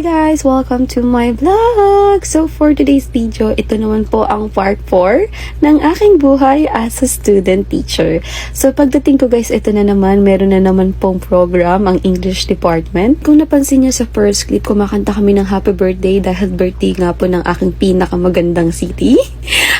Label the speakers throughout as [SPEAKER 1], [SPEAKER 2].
[SPEAKER 1] Hi guys! Welcome to my vlog! So for today's video, ito naman po ang part 4 ng aking buhay as a student teacher. So pagdating ko guys, ito na naman, meron na naman pong program ang English Department. Kung napansin niyo sa first clip, kumakanta kami ng happy birthday dahil birthday nga po ng aking pinakamagandang city.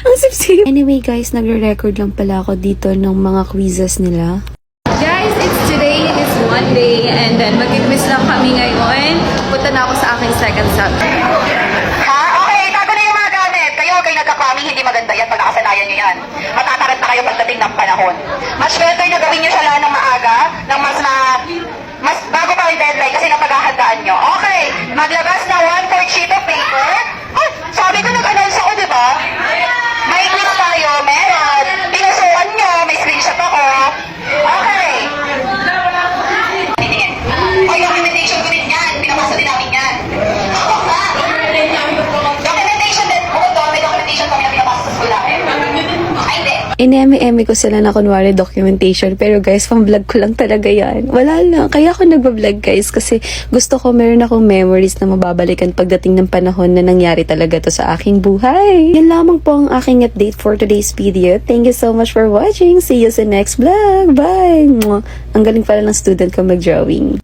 [SPEAKER 1] Ang sip-sip! Anyway guys, nagre-record lang pala ako dito ng mga quizzes nila.
[SPEAKER 2] Guys, today is Monday and then mag-quiz lang kami ngayon. Punta na ako sa aking second subject.
[SPEAKER 3] Okay, tago na yung mga gamit. Kayo nagka-cramming, hindi maganda yan pag nakasanayan nyo yan. Matatarat na kayo pagdating ng panahon. Mas better na gawin nyo siya lang ng maaga, ng mas bago pa yung deadline kasi napaghahandaan nyo. Okay, maglabas na 1/4 sheet of paper. Ay, sabi ko nag-announce ako, di ba? May quiz tayo, meron. Pinasukan nyo, may screenshot ako. Okay. O, documentation ko rin yan. Pinapasa din namin yan. Documentation din. Bukod doon, may documentation kami na pinapasa sa school namin. Ay, hindi.
[SPEAKER 1] Ineme-eme ko sila na kunwari documentation. Pero guys, pang-vlog ko lang talaga yan. Wala lang. Kaya ako nagbablog guys. Kasi gusto ko meron akong memories na mababalikan pagdating ng panahon na nangyari talaga to sa aking buhay. Yan lamang po ang aking update for today's video. Thank you so much for watching. See you sa next vlog. Bye! Mwah! Ang galing pala ng student ko mag-drawing.